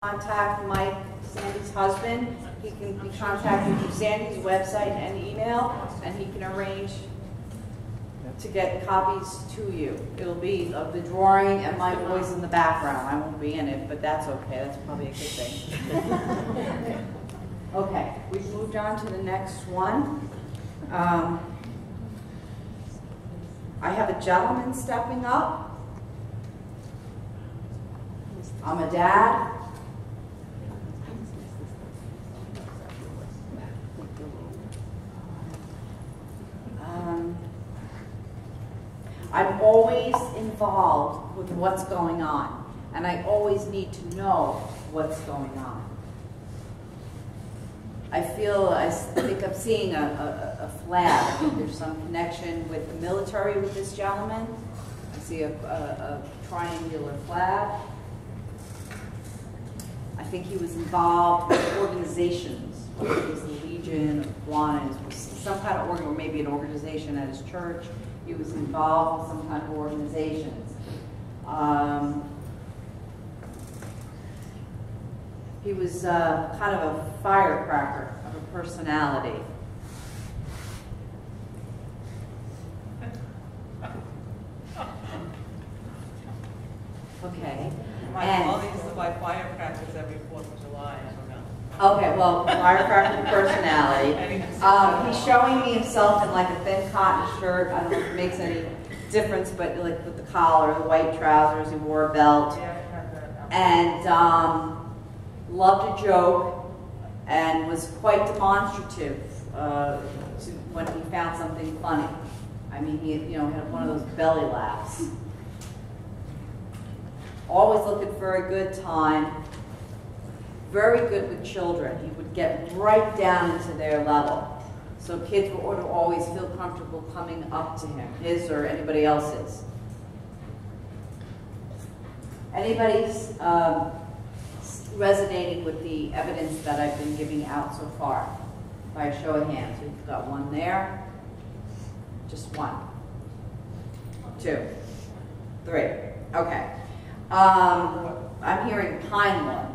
Contact Mike, Sandy's husband. He can be contacted through Sandy's website and email, and he can arrange to get copies to you. It'll be of the drawing and my voice in the background. I won't be in it, but that's okay. That's probably a good thing. Okay, we've moved on to the next one. I have a gentleman stepping up. I'm a dad. I'm always involved with what's going on, and I always need to know what's going on. I think I'm seeing a flag. I think there's some connection with the military with this gentleman. I see a triangular flag. I think he was involved with organizations. Whether it was the Legion, Kiwanis, some kind of organ, or maybe an organization at his church. He was involved with some kind of organizations. He was kind of a firecracker of a personality. Okay. All these are by firecrackers every 4th of July, I don't know. Okay, well, firecracker personality. He's showing me himself in like a thin cotton shirt. I don't know if it makes any difference, but like with the collar, the white trousers, he wore a belt. And loved a joke and was quite demonstrative when he found something funny. I mean, he had one of those belly laughs. Always looking for a good time. Very good with children. He would get right down into their level. So kids would always feel comfortable coming up to him, his or anybody else's. Anybody's resonating with the evidence that I've been giving out so far? By a show of hands. We've got one there. Just one. 2. 3. Okay. I'm hearing pine one.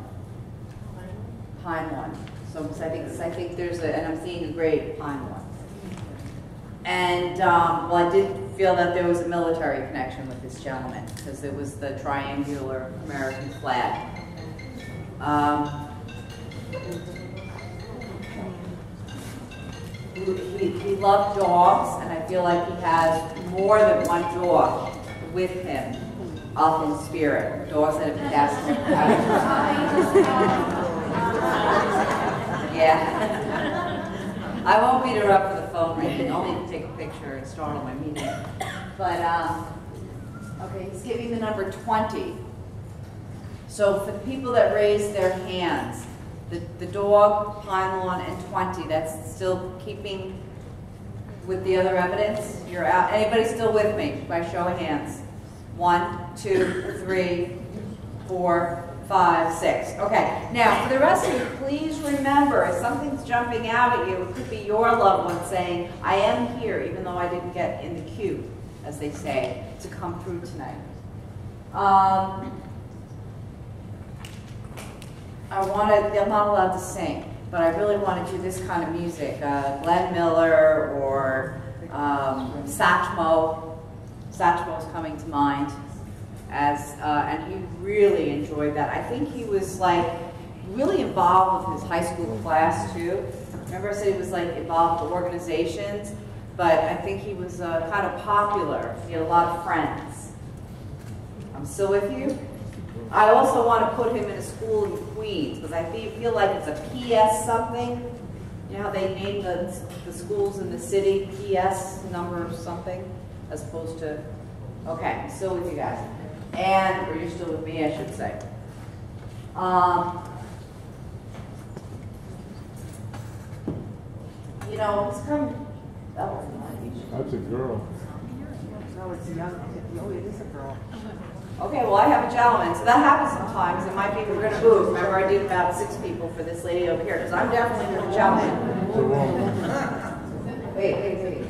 Pine one. So I think there's and I'm seeing a great pine one. And well, I did feel that there was a military connection with this gentleman because it was the triangular American flag. He loved dogs, and I feel like he has more than one dog with him up in spirit. Dogs that have been cast in Yeah. I won't beat her up for the phone ringing, only to take a picture and startle my meeting. But, okay, he's giving the number 20. So for the people that raised their hands, the dog, pine lawn, and 20, that's still keeping with the other evidence? You're out. Anybody still with me by show of hands? 1, 2, 3, 4, 5, 6. Okay, now for the rest of you, please remember, if something's jumping out at you, it could be your loved one saying, I am here, even though I didn't get in the queue, as they say, to come through tonight. I'm not allowed to sing, but I really want to do this kind of music. Glenn Miller or Satchmo. Satchmo's coming to mind, and he really enjoyed that. I think he was like really involved with his high school class too. Remember I said he was like involved with organizations, but I think he was kind of popular. He had a lot of friends. I'm still with you? I also want to put him in a school in Queens because I feel like it's a PS something. You know how they name the schools in the city, PS number something, as opposed to, okay, I'm still with you guys. And, or you're still with me, I should say. You know, it's come, that's a girl. No, it's a young, oh, it is a girl. Okay, well, I have a gentleman, so that happens sometimes. It might be we're going to move. Remember, I did about 6 people for this lady over here, because I'm definitely with a gentleman. Wait.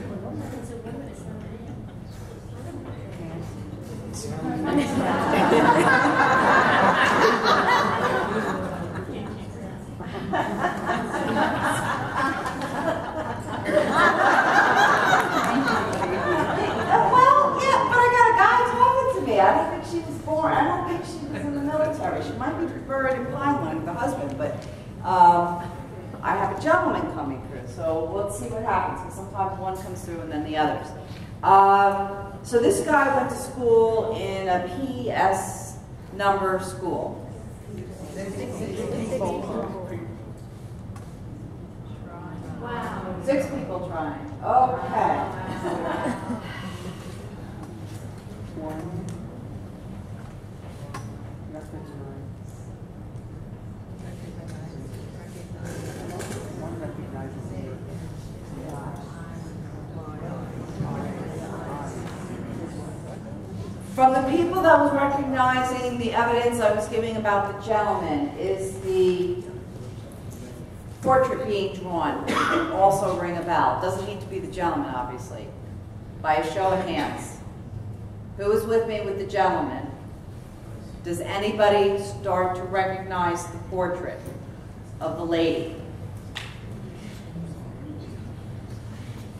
buried in Pineland, the husband, but I have a gentleman coming through, so let's see what happens, because sometimes one comes through and then the others. So this guy went to school in a PS number school. 6 people trying. Okay. From the people that was recognizing the evidence I was giving about the gentleman is the portrait being drawn also ring a bell. Doesn't need to be the gentleman, obviously. By a show of hands. Who was with me with the gentleman? Does anybody start to recognize the portrait of the lady?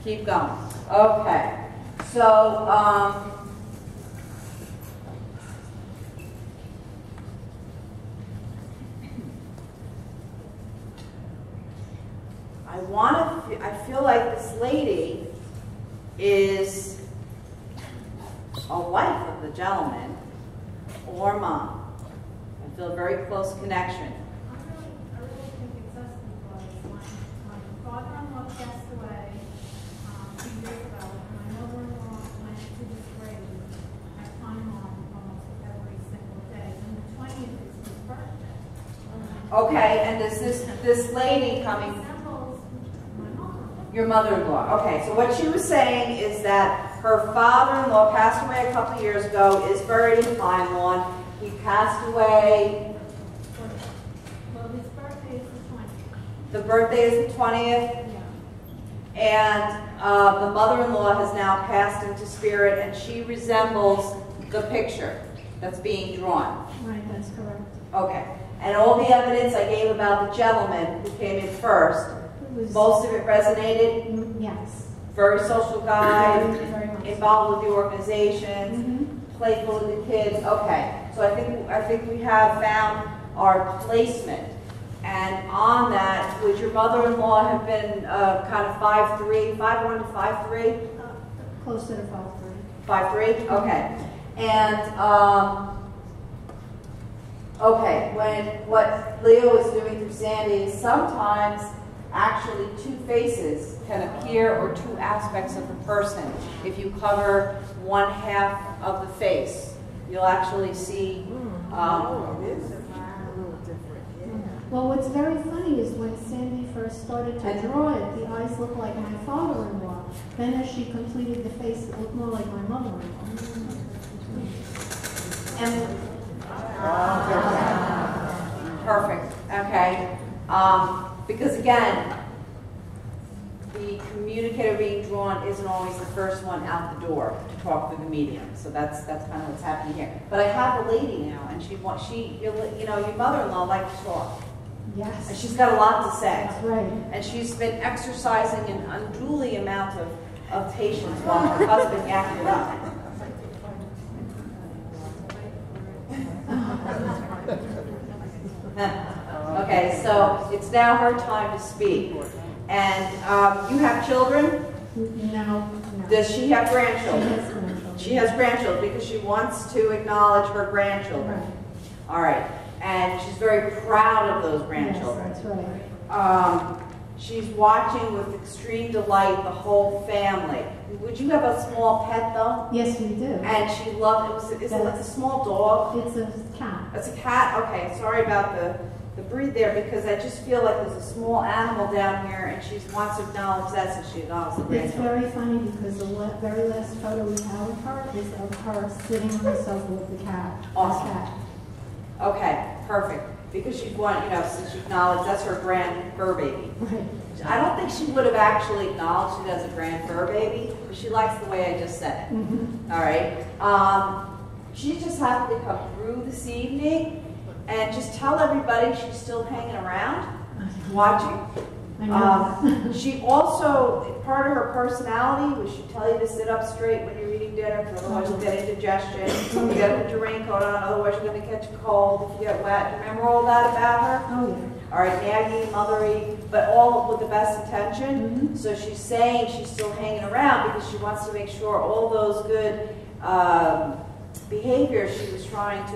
Keep going. Okay. So, I feel like this lady is a wife of the gentleman or mom. I feel a very close connection. I really think it's us because my father-in-law passed away 2 years ago, and my mother-in-law went to his grave at Pineland almost every single day, and the 20th is his birthday. Okay, and does this lady coming? Your mother-in-law. Okay, so what she was saying is that her father-in-law passed away a couple of years ago, is buried in Pine Lawn. He passed away. Well, his birthday is the 20th. The birthday is the 20th. Yeah. And the mother-in-law has now passed into spirit, and she resembles the picture that's being drawn. Right, that's correct. Okay. And all the evidence I gave about the gentleman who came in first, most of it resonated? Yes. Very social guy, Very much. involved with the organization, playful with the kids. Okay, so I think we have found our placement. And on that, would your mother-in-law have been kind of 5'3", 5'1" to 5'3"? Closer to 5'3". 5'3"? Okay. And okay, when what Leo is doing through Sandy is sometimes actually two faces can appear, or two aspects of the person. If you cover one half of the face, you'll actually see Well, what's very funny is when Sandy first started to draw it, the eyes looked like my father-in-law. Then as she completed the face, it looked more like my mother-in-law. and perfect. Okay. Because again, the communicator being drawn isn't always the first one out the door to talk through the medium. So that's kind of what's happening here. But I have a lady now, and your mother-in-law likes to talk. Yes. And she's got a lot to say. That's right. And she's been exercising an unduly amount of patience while her husband yacked it up. Okay, so it's now her time to speak. And you have children? No. Does she have grandchildren? She has grandchildren. She has grandchildren because she wants to acknowledge her grandchildren. Right. All right. And she's very proud of those grandchildren. Yes, that's right. She's watching with extreme delight the whole family. Would you have a small pet though? Yes, we do. And she loved it. Is it like a small dog? It's a cat. It's a cat? Okay, sorry about the breed there, because I just feel like there's a small animal down here and she wants to acknowledge that, so she acknowledges the It's grandchildren. very funny because the very last photo we have of her is of her sitting on the sofa with the cat. Awesome. The cat. Okay, perfect. Because she'd want, since she acknowledged that's her grand fur baby. Right. I don't think she would have actually acknowledged it as a grand fur baby, but she likes the way I just said it. All right. She just happened to come through this evening, and just tell everybody she's still hanging around, watching. I know. She also, part of her personality was she'd tell you to sit up straight when you're eating dinner, for otherwise you'll get indigestion. You gotta put your raincoat on, otherwise you're gonna catch a cold if you get wet. Remember all that about her? Oh, yeah. All right, naggy, mothery, but all with the best intention. So she's saying she's still hanging around because she wants to make sure all those good behaviors she was trying to